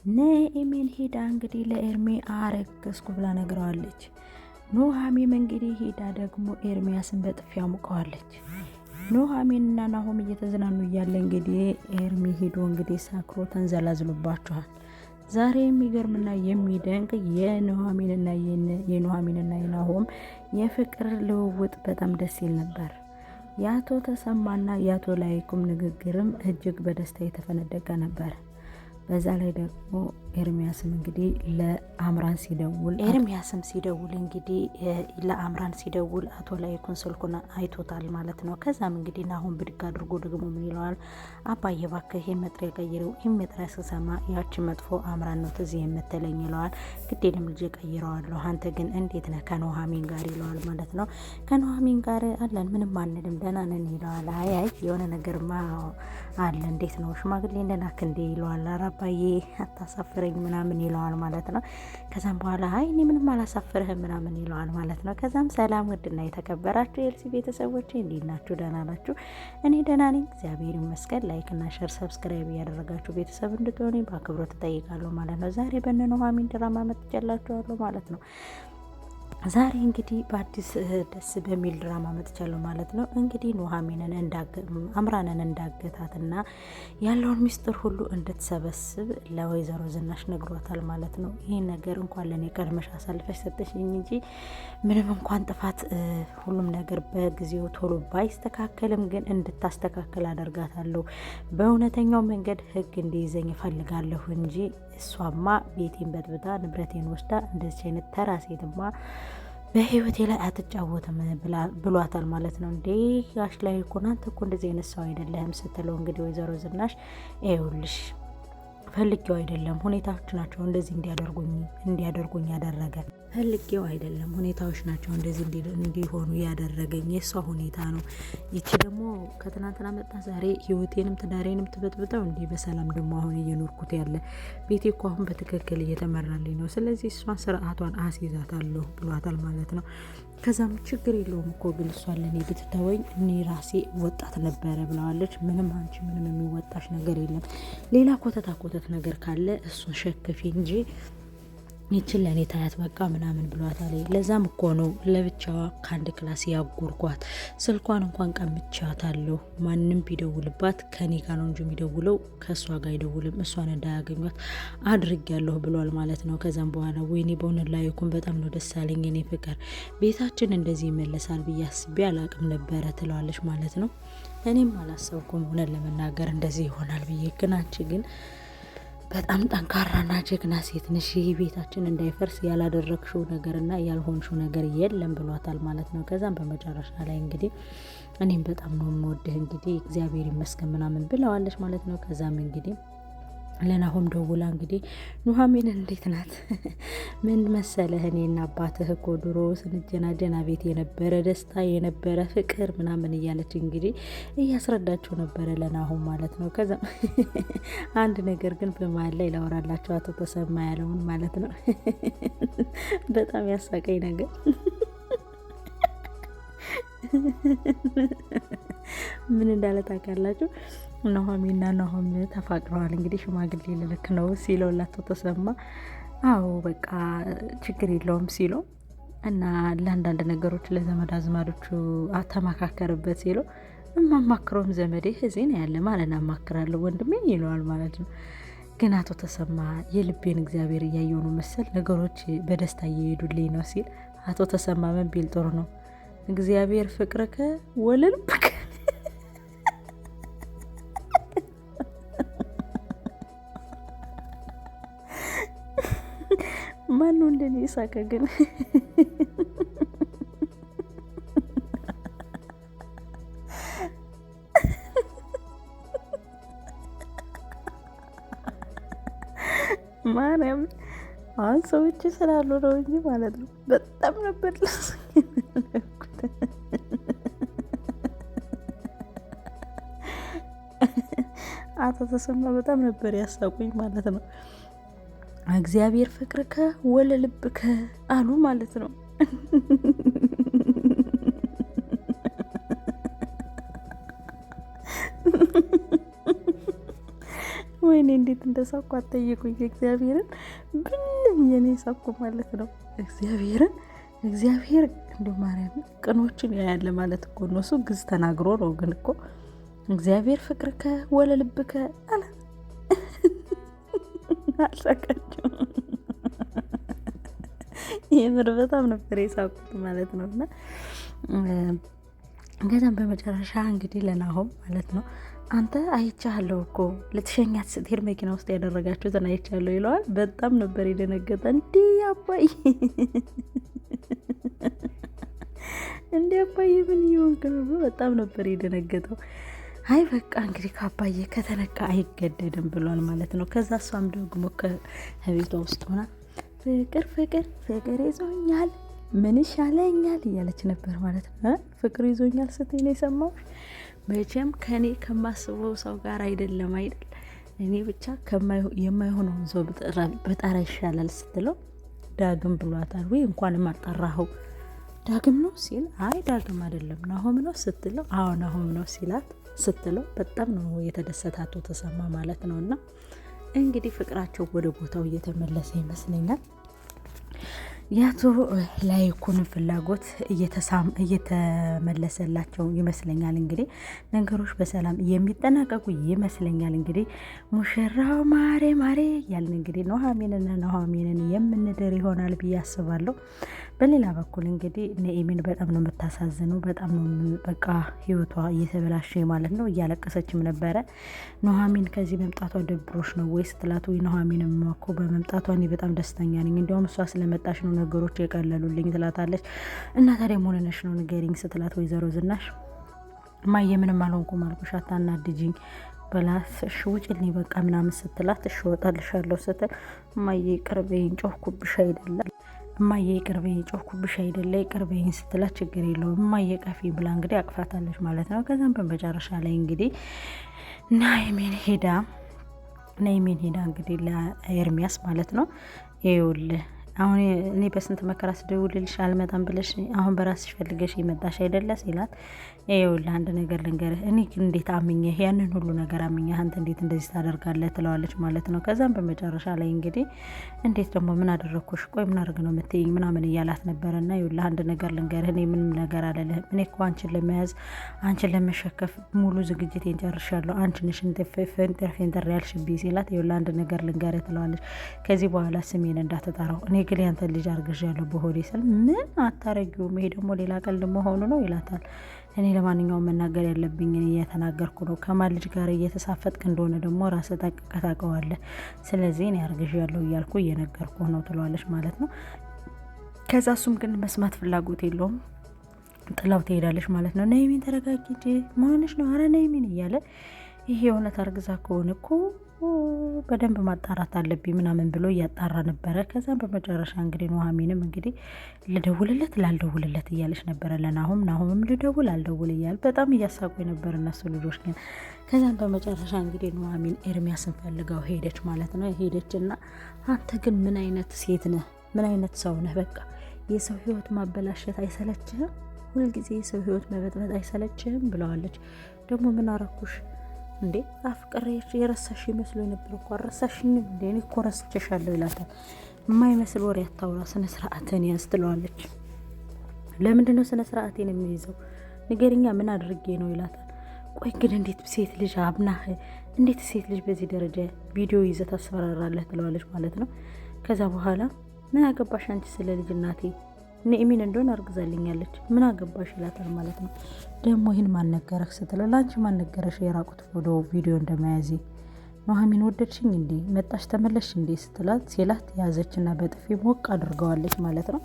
ኑሃሚን ሄዳ እንግዲህ ለኤርሚ አረገዝኩ ብላ ነግረዋለች። ኑሃሚን እንግዲህ ሄዳ ደግሞ ኤርሚያስን በጥፊ አሙቀዋለች። ኑሃሚንና ናሆም እየተዝናኑ እያለ እንግዲህ ኤርሚ ሄዶ እንግዲህ ሰክሮ ተንዘላዝሎባቸዋል። ዛሬ የሚገርምና የሚደንቅ የኑሃሚንና የናሆም የፍቅር ልውውጥ በጣም ደስ ይል ነበር። የአቶ ተሰማና የአቶ ላይኩም ንግግርም እጅግ በደስታ የተፈነደቀ ነበር። በዛ ላይ ደግሞ ኤርሚያስም እንግዲህ ለአምራን ሲደውል እንግዲህ ለአምራን ሲደውል አቶ ላይኩን ስልኩን አይቶታል ማለት ነው። ከዛም እንግዲህ ናሆም ብድግ አድርጎ ደግሞ ምን ይለዋል? አባዬ እባክህ ይሄን መጥሪያ ቀይረው፣ ይሄን መጥሪያ ስሰማ ያቺ መጥፎ አምራን ነው ትዝ የምትለኝ ይለዋል። ግዴለም ልጅ ቀይረዋለሁ፣ አንተ ግን እንዴት ነህ ከኑሃሚን ጋር ይለዋል ማለት ነው። ከኑሃሚን ጋር አለን ምንም አንልም ደህና ነን ይለዋል። አይ የሆነ ነገርማ አለ እንዴት ነው ሽማግሌ እንደላክ እንዴ ይለዋል። አባዬ አታሳፍረኝ ምናምን ይለዋል ማለት ነው። ከዛም በኋላ አይ እኔ ምንም አላሳፍርህም ምናምን ይለዋል ማለት ነው። ከዛም ሰላም ውድና የተከበራችሁ የኤልሲ ቤተሰቦች እንዴት ናችሁ? ደህና ናችሁ? እኔ ደህና ነኝ እግዚአብሔር ይመስገን። ላይክ እና ሼር ሰብስክራይብ እያደረጋችሁ ቤተሰብ እንድትሆኑ በአክብሮት እጠይቃለሁ ማለት ነው። ዛሬ በእነ ኑሃሚን ድራማ መጥቻላችኋለሁ ማለት ነው። ዛሬ እንግዲህ በአዲስ ደስ በሚል ድራማ መጥቻለሁ ማለት ነው። እንግዲህ ኑሃሚንን አምራንን እንዳገታትና ያለውን ሚስጥር ሁሉ እንድትሰበስብ ለወይዘሮ ዝናሽ ነግሯታል ማለት ነው። ይህን ነገር እንኳን ለእኔ ቀድመሽ አሳልፈሽ ሰጠሽኝ እንጂ ምንም እንኳን ጥፋት ሁሉም ነገር በጊዜው ቶሎ ባይስተካከልም ግን እንድታስተካከል አደርጋታለሁ። በእውነተኛው መንገድ ሕግ እንዲይዘኝ እፈልጋለሁ እንጂ እሷማ ቤቴን በጥብጣ ንብረቴን ወስዳ እንደዚህ አይነት ተራ ሴትማ በህይወቴ ላይ አትጫወትም ብሏታል ማለት ነው። እንዴ ጋሽ ላይ እኮ ናንተ እኮ እንደዚህ አይነት ሰው አይደለህም ስትለው እንግዲህ ወይዘሮ ዝናሽ ይኸውልሽ ፈልጌው አይደለም ሁኔታዎች ናቸው እንደዚህ እንዲያደርጉኝ ያደረገ ፈልጌው አይደለም ሁኔታዎች ናቸው እንደዚህ እንዲሆኑ ያደረገኝ የሷ ሁኔታ ነው። ይቺ ደግሞ ከትናንትና መጣ ዛሬ ህይወቴንም ትዳሬንም ትበጥብጠው እንዲህ በሰላም ደግሞ አሁን እየኖርኩት ያለ ቤቴ እኮ አሁን በትክክል እየተመራልኝ ነው። ስለዚህ እሷን ስርዓቷን አስይዛታለሁ ብሏታል ማለት ነው። ከዛም ችግር የለውም እኮ ግን እሷን ለእኔ ብትተወኝ እኔ ራሴ ወጣት ነበረ ብለዋለች። ምንም አንቺ ምንም የሚወጣሽ ነገር የለም ሌላ ኮተት ነገር ካለ እሱን ሸክፊ እንጂ ይችን ለእኔ ታያት በቃ ምናምን ብሏታል። ለዛም እኮ ነው ለብቻዋ ከአንድ ክላስ ያጎርኳት። ስልኳን እንኳን ቀምቻታለሁ። ማንም ቢደውልባት ከኔ ጋር ነው እንጂ የሚደውለው ከእሷ ጋር አይደውልም። እሷን እንዳያገኟት አድርጊያለሁ ብሏል ማለት ነው። ከዛም በኋላ ወይኔ በእውነት ላይ እኮን በጣም ነው ደስ አለኝ የኔ ፍቅር፣ ቤታችን እንደዚህ ይመለሳል ብዬ አስቤ አላቅም ነበረ ትለዋለች ማለት ነው። እኔም አላሰብኩም እውነት ለመናገር እንደዚህ ይሆናል ብዬ፣ ግን አንቺ ግን በጣም ጠንካራና ጀግና ሴት ነሽ። ይህ ቤታችን እንዳይፈርስ ያላደረግሽው ነገርና ያልሆንሽው ነገር የለም ብሏታል ማለት ነው። ከዛም በመጨረሻ ላይ እንግዲህ እኔም በጣም ነው የምወድህ እንግዲህ እግዚአብሔር ይመስገን ምናምን ብለዋለች ማለት ነው። ከዛም እንግዲህ ለናሆም ደውላ እንግዲህ ኑሃሚን እንዴት ናት? ምን መሰለህ እኔና አባትህ እኮ ድሮ ስንጀናጀና ቤት የነበረ ደስታ የነበረ ፍቅር ምናምን እያለች እንግዲህ እያስረዳቸው ነበረ ለናሆም ማለት ነው። ከዛ አንድ ነገር ግን በመሀል ላይ ላወራላቸው አቶ ተሰማ ያለውን ማለት ነው። በጣም ያሳቀኝ ነገር ምን እንዳለ ታውቃላችሁ? ኑሃሚንና ናሆም ተፋቅረዋል። እንግዲህ ሽማግሌ ልልክ ነው ሲለው ላቶ ተሰማ አዎ በቃ ችግር የለውም ሲለው እና ለአንዳንድ ነገሮች ለዘመድ አዝማዶቹ አተማካከርበት ሲለው እማማክረውም ዘመዴ እዚህ ነው ያለ ማለት አማክራለሁ ወንድሜ ይለዋል ማለት ነው። ግን አቶ ተሰማ የልቤን እግዚአብሔር እያየው ነው መሰል ነገሮች በደስታ እየሄዱልኝ ነው ሲል አቶ ተሰማ ምን ቢል ጥሩ ነው? እግዚአብሔር ፍቅርከ ወለልብከ ማን ነው እንደኔ ሳቀ ግን? ማርያም አሁን ሰዎች ስላሉ ነው እንጂ ማለት ነው። በጣም ነበር አቶ ተሰማ በጣም ነበር ያሳቁኝ ማለት ነው። እግዚአብሔር ፍቅርከ ወለልብከ አሉ ማለት ነው። ወይኔ እንዴት እንደሳኩ አትጠይቁኝ። እግዚአብሔርን ብን ብዬ ነው የሳኩ ማለት ነው። እግዚአብሔር እንደ ማርያም ቅኖችን ያያለ ማለት እኮ ነው። እሱ ግዝ ተናግሮ ነው። ግን እኮ እግዚአብሔር ፍቅርከ ወለልብከ አለ አልሳቃቸው። የምር በጣም ነበር የሳቁት ማለት ነው። እና ከዛም በመጨረሻ እንግዲህ ለናሆም ማለት ነው አንተ አይቻለሁ እኮ ልትሸኛት ስትሄድ መኪና ውስጥ ያደረጋችሁትን አይቻለሁ ይለዋል። በጣም ነበር የደነገጠ። እንዲህ አባዬ ምን ይሆንክ ነው? በጣም ነበር የደነገጠው። አይ በቃ እንግዲህ ከአባዬ ከተነካ አይገደድም ብሏል ማለት ነው። ከዛ እሷም ደግሞ ከቤቷ ውስጥ ሆና ፍቅር ይዞኛል ምን ይሻለኛል እያለች ነበር ማለት ነው። ፍቅር ይዞኛል ስትይ ነው የሰማሁሽ። መቼም ከኔ ከማስበው ሰው ጋር አይደለም አይደል? እኔ ብቻ የማይሆነውን ሰው በጣራ ይሻላል ስትለው ዳግም ብሏታል። ወይ እንኳንም አጣራኸው ዳግም ነው ሲል አይ ዳግም አይደለም ናሆም ነው ስትለው አዎ ናሆም ነው ስትለው በጣም ነው የተደሰታቱ ተሰማ ማለት ነው። እና እንግዲህ ፍቅራቸው ወደ ቦታው እየተመለሰ ይመስለኛል። ያቶ ላይኩን ፍላጎት እየተመለሰላቸው ይመስለኛል። እንግዲህ ነገሮች በሰላም የሚጠናቀቁ ይመስለኛል። እንግዲህ ሙሽራው ማሬ ያልን እንግዲህ ኑሃሚንን የምንድር ይሆናል ብዬ አስባለሁ። በሌላ በኩል እንግዲህ ኑሃሚን በጣም ነው የምታሳዝነው። በጣም ነው በቃ ህይወቷ እየተበላሸ ማለት ነው። እያለቀሰችም ነበረ። ኑሃሚን ከዚህ መምጣቷ ደብሮሽ ነው ወይ ስትላት፣ ወይ ኑሃሚን እኮ በመምጣቷ እኔ በጣም ደስተኛ ነኝ፣ እንዲያውም እሷ ስለመጣሽ ነው ነገሮች የቀለሉልኝ ትላታለች። እና ታዲያ ምን ሆነሽ ነው ንገሪኝ ስትላት፣ ወይዘሮ ዝናሽ እማዬ ምንም አልሆንኩም አልኩሽ አታናድጂኝ በላት። እሺ ውጭልኝ በቃ ምናምን ስትላት፣ እሺ እወጣልሻለሁ ስትል፣ እማዬ ቅርቤኝ ጮህኩብሽ አይደለ ቅርቤኝ ስትላት፣ ችግር የለውም እማዬ ቀፊ ብላ እንግዲህ አቅፋታለች ማለት ነው። ከዛም በመጨረሻ ላይ እንግዲህ ኑሃሚን ሄዳ እንግዲህ ለኤርሚያስ ማለት ነው ይኸውልህ አሁን እኔ በስንት መከራ ስደውልልሽ አልመጣም ብለሽ አሁን በራስሽ ፈልገሽ ይመጣሽ አይደለ ሲላት፣ ይኸውልህ አንድ ነገር ልንገርህ፣ እኔ ግን እንዴት አምኜህ ያንን ሁሉ ነገር አምኜህ አንተ እንዴት እንደዚህ ታደርጋለህ ትለዋለች ማለት ነው። ከዛም በመጨረሻ ላይ እንግዲህ እንዴት ደግሞ ምን አደረግኩሽ? ቆይ ምን አድርግ ነው የምትይኝ? ምናምን እያላት ነበረና፣ ይኸውልህ አንድ ነገር ልንገርህ፣ እኔ ምንም ነገር አልልህም። እኔ እኮ አንቺን ለመያዝ አንቺን ለመሸከፍ ሙሉ ዝግጅቴን ጨርሻለሁ። አንቺ ነሽ ፌንተር ያልሽብኝ ሲላት፣ ይኸውልህ አንድ ነገር ልንገርህ ትለዋለች። ከዚህ በኋላ ስሜን እንዳትጠራው እኔ ግን ያንተ ልጅ አርግዣለሁ በሆዴ ስል፣ ምን አታረጊውም? ይሄ ደግሞ ሌላ ቀልድ መሆኑ ነው ይላታል። እኔ ለማንኛውም መናገር ያለብኝ እየተናገርኩ ነው። ከማን ልጅ ጋር እየተሳፈጥክ እንደሆነ ደግሞ ራስህ ጠንቅቀህ ታውቀዋለህ። ስለዚህ እኔ አርግዣለሁ እያልኩ እየነገርኩ ነው ትለዋለች ማለት ነው። ከዛ እሱም ግን መስማት ፍላጎት የለውም። ጥላው ትሄዳለች ማለት ነው። ኑሃሚን ተረጋጊ እንጂ መሆንሽ ነው። አረ ኑሃሚን እያለ ይሄ የእውነት አርግዛ ከሆነ እኮ በደንብ ማጣራት አለብኝ ምናምን ብሎ እያጣራ ነበረ። ከዛም በመጨረሻ እንግዲህ ኑሃሚንም እንግዲህ ልደውልለት ላልደውልለት እያለች ነበረ ናሆምም ልደውል አልደውል እያለ በጣም እያሳቁ የነበር እነሱ ልጆች ግን። ከዛም በመጨረሻ እንግዲህ ኑሃሚን ኤርሚያስን ፈልጋው ሄደች ማለት ነው። ሄደችና አንተ ግን ምን አይነት ሴት ነህ? ምን አይነት ሰው ነህ? በቃ የሰው ህይወት ማበላሸት አይሰለችህም? ሁልጊዜ የሰው ህይወት መበጥበጥ አይሰለችህም? ብለዋለች። ደግሞ ምን አረኩሽ እንዴ? አፍቅሬሽ የረሳሽ ይመስሎ ነበር እኮ አረሳሽኝም እንዴ? እኔ እኮ ረስቼሻለሁ ይላታል። የማይመስል ወሬ አታውራ፣ ስነ ስርዓትን ያዝ ትለዋለች። ለምንድን ነው ስነ ስርዓቴን የሚይዘው? ንገሪኛ፣ ምን አድርጌ ነው ይላታል። ቆይ ግን እንዴት ሴት ልጅ አብናህ፣ እንዴት ሴት ልጅ በዚህ ደረጃ ቪዲዮ ይዘህ ታስፈራራለህ? ትለዋለች ማለት ነው። ከዛ በኋላ ምን አገባሽ አንቺ ስለ ልጅ እናቴ ኑሃሚን እንደሆነ አርግዛልኛለች ምን አገባሽ ይላታል ማለት ነው። ደግሞ ይህን ማነገረህ ስትለው፣ ላንቺ ማነገረሽ የራቁት ቪዲዮ እንደመያዜ? ኑሃሚን ወደድሽኝ እንዴ? መጣሽ ተመለሽ እንዴ? ሲላት ያዘችና በጥፊ ሞቅ አድርገዋለች ማለት ነው።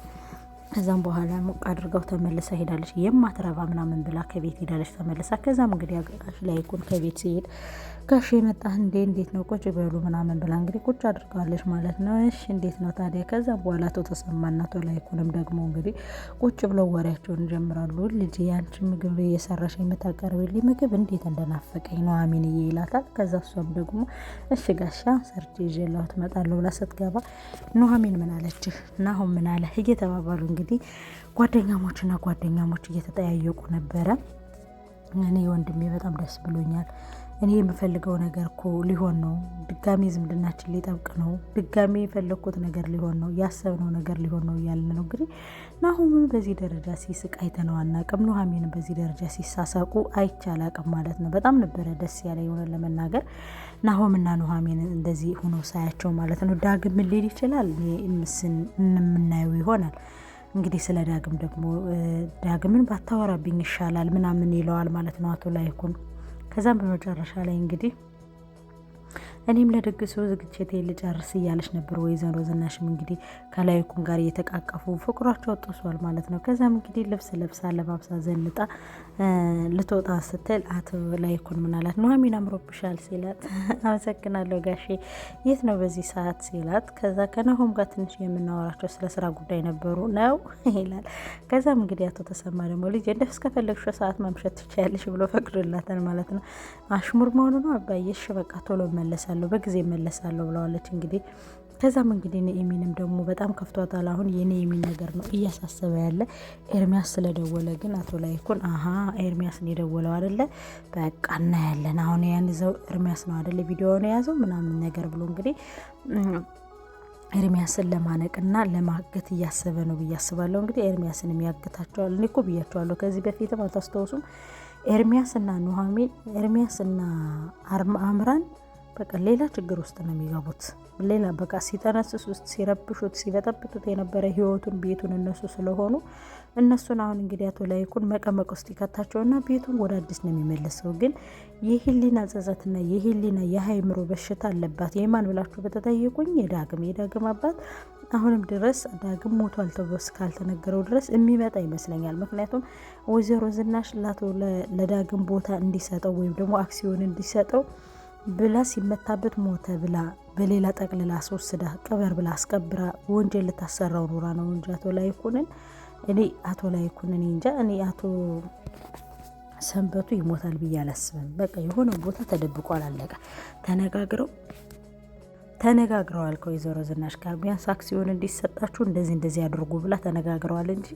ከዛም በኋላ ሞቅ አድርገው ተመልሳ ሄዳለች። የማትረባ ምናምን ብላ ከቤት ሄዳለች ተመልሳ። ከዛም እንግዲህ ጋሽ ላይኩን ከቤት ሲሄድ ጋሽ የመጣህ እንዴ? እንዴት ነው? ቁጭ በሉ ምናምን ብላ እንግዲህ ቁጭ አድርጋለች ማለት ነው። እሺ እንዴት ነው ታዲያ? ከዛም በኋላ አቶ ተሰማና አቶ ላይኩንም ደግሞ እንግዲህ ቁጭ ብለው ወሬያቸውን ጀምራሉ። ልጅ ያንቺ ምግብ እየሰራሽ የምታቀርብልኝ ምግብ እንዴት እንደናፈቀኝ ኑሃሚን ይላታል። ከዛ እሷም ደግሞ እሺ ጋሻ ሰርቼ ይዤላው ትመጣለሁ ብላ ስትገባ ኑሃሚን ምን አለችህ? ናሆም ምን አለ? እየተባባሉ እንግዲህ ጓደኛሞች እየተጠያየቁ ነበረ። እኔ ወንድሜ በጣም ደስ ብሎኛል፣ እኔ የምፈልገው ነገር እኮ ሊሆን ነው፣ ድጋሜ ዝምድናችን ሊጠብቅ ነው፣ ድጋሜ የፈለግኩት ነገር ሊሆን ነው፣ ያሰብነው ነገር ሊሆን ነው እያልን ነው። እንግዲህ ናሆምን በዚህ ደረጃ ሲስቅ አይተነው አናቅም። ኑሐሚንን በዚህ ደረጃ ሲሳሳቁ አይቼ አላቅም ማለት ነው። በጣም ነበረ ደስ ያለ የሆነ ለመናገር ናሆምና ኑሐሚን እንደዚህ ሆኖ ሳያቸው ማለት ነው። ዳግም ምን ሊል ይችላል የምናየው ይሆናል። እንግዲህ ስለ ዳግም ደግሞ ዳግምን ባታወራብኝ ይሻላል ምናምን ይለዋል ማለት ነው አቶ ላይኩን። ከዛም በመጨረሻ ላይ እንግዲህ እኔም ለድግሱ ዝግጅቴ ልጨርስ እያለች ነበር ወይዘሮ ዝናሽም እንግዲህ ከላይኩን ጋር እየተቃቀፉ ፍቅሯቸው ጥሷል ማለት ነው። ከዛም እንግዲህ ልብስ ለብሳ ለባብሳ ዘንጣ ልትወጣ ስትል አቶ ላይኩን ምናላት ኑሐሚን አምሮብሻል ሲላት አመሰግናለሁ ጋሼ የት ነው በዚህ ሰዓት ሲላት፣ ከዛ ከናሆም ጋር ትንሽ የምናወራቸው ስለ ስራ ጉዳይ ነበሩ ነው ይላል። ከዛም እንግዲህ አቶ ተሰማ ደግሞ ልጅ እንደ እስከፈለግሽው ሰዓት ማምሸት ትችያለሽ ብሎ ፈቅዶላታል ማለት ነው። አሽሙር መሆኑ ነው አባዬሽ በቃ ቶሎ መለሳለሁ በጊዜ መለሳለሁ ብለዋለች እንግዲህ። ከዛም እንግዲህ ኑሐሚንም ደግሞ በጣም ከፍቷታል። አሁን የኑሐሚን ነገር ነው እያሳሰበ ያለ። ኤርሚያስ ስለደወለ ግን አቶ ላይኩን ኤርሚያስ ነው የደወለው አይደለ በቃ እናያለን አሁን ያን ይዘው ኤርሚያስ ነው አይደለ ቪዲዮውን የያዘው ምናምን ነገር ብሎ እንግዲህ ኤርሚያስን ለማነቅና ለማገት እያሰበ ነው ብዬ አስባለሁ። እንግዲህ ኤርሚያስንም ያግታቸዋል። እኔ እኮ ብያቸዋለሁ ከዚህ በፊትም አታስታውሱም? ኤርሚያስና ኑሐሚን ኤርሚያስና አምራን በቃ ሌላ ችግር ውስጥ ነው የሚገቡት። ሌላ በቃ ሲጠነስስ ውስጥ ሲረብሹት ሲበጠብጡት የነበረ ህይወቱን ቤቱን እነሱ ስለሆኑ እነሱን አሁን እንግዲህ አቶ ላይኩን መቀመቅ ውስጥ ይከታቸውና ቤቱን ወደ አዲስ ነው የሚመለሰው። ግን የህሊና ጸጸትና የህሊና የአእምሮ በሽታ አለባት። የማን ብላችሁ በተጠየቁኝ የዳግም አባት አሁንም ድረስ ዳግም ሞቷል ተብሎ እስካልተነገረው ድረስ የሚመጣ ይመስለኛል። ምክንያቱም ወይዘሮ ዝናሽ ለዳግም ቦታ እንዲሰጠው ወይም ደግሞ አክሲዮን እንዲሰጠው ብላ ሲመታበት ሞተ ብላ በሌላ ጠቅልላ አስወስዳ ቅበር ብላ አስቀብራ ወንጀል ልታሰራው ኑራ ነው እንጂ አቶ ላይኩንን እንጃ እኔ አቶ ሰንበቱ ይሞታል ብዬ አላስብም። በቃ የሆነ ቦታ ተደብቋል፣ አለቀ። ተነጋግረዋል ከወይዘሮ ዝናሽ ጋር ቢያንስ አክሲዮን እንዲሰጣችሁ እንደዚህ አድርጉ ብላ ተነጋግረዋል እንጂ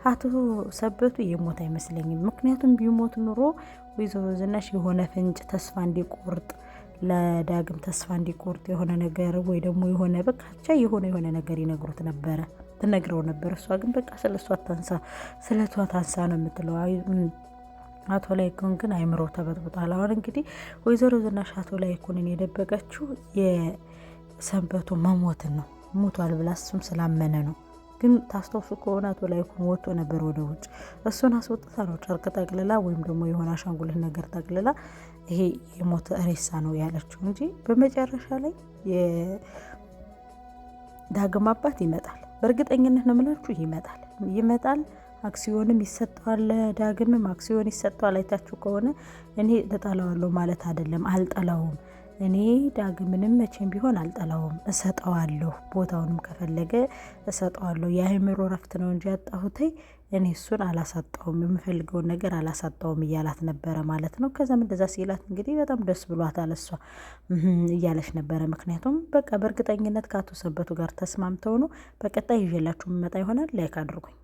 አቶ ሰንበቱ የሞት አይመስለኝም። ምክንያቱም ቢሞት ኑሮ ወይዘሮ ዝናሽ የሆነ ፍንጭ ተስፋ እንዲቆርጥ ለዳግም ተስፋ እንዲቆርጥ የሆነ ነገር ወይ ደግሞ የሆነ በቃ የሆነ ነገር ይነግሩት ነበረ ትነግረው ነበር። እሷ ግን በቃ ስለሷ ታንሳ ነው የምትለው። አቶ ላይኩን ግን አይምሮ ተበጥብጧል። አሁን እንግዲህ ወይዘሮ ዝናሽ አቶ ላይኩንን የደበቀችው የሰንበቱ መሞትን ነው። ሞቷል ብላ እሱም ስላመነ ነው። ግን ታስታውሱ ከሆነ አቶ ላይኩን ወጥቶ ነበር ወደ ውጭ። እሱን አስወጥታ ነው ጨርቅ ጠቅልላ ወይም ደግሞ የሆነ አሻንጉሊት ነገር ጠቅልላ ይሄ የሞት ሬሳ ነው ያለችው እንጂ በመጨረሻ ላይ የዳግም አባት ይመጣል። በእርግጠኝነት ነው የምላችሁ ይመጣል። አክሲዮንም ይሰጠዋል፣ ዳግምም አክሲዮን ይሰጠዋል። አይታችሁ ከሆነ እኔ እጠላዋለሁ ማለት አይደለም፣ አልጠላውም። እኔ ዳግምንም መቼም ቢሆን አልጠላውም፣ እሰጠዋለሁ። ቦታውንም ከፈለገ እሰጠዋለሁ። የአእምሮ ረፍት ነው እንጂ ያጣሁት እኔ እሱን አላሳጣውም፣ የምፈልገውን ነገር አላሳጣውም እያላት ነበረ ማለት ነው። ከዛም እንደዛ ሲላት እንግዲህ በጣም ደስ ብሏታል። እሷ እያለች ነበረ። ምክንያቱም በቃ በእርግጠኝነት ከአቶ ሰንበቱ ጋር ተስማምተው ነው። በቀጣይ ይዤላችሁ መጣ ይሆናል። ላይክ አድርጉኝ።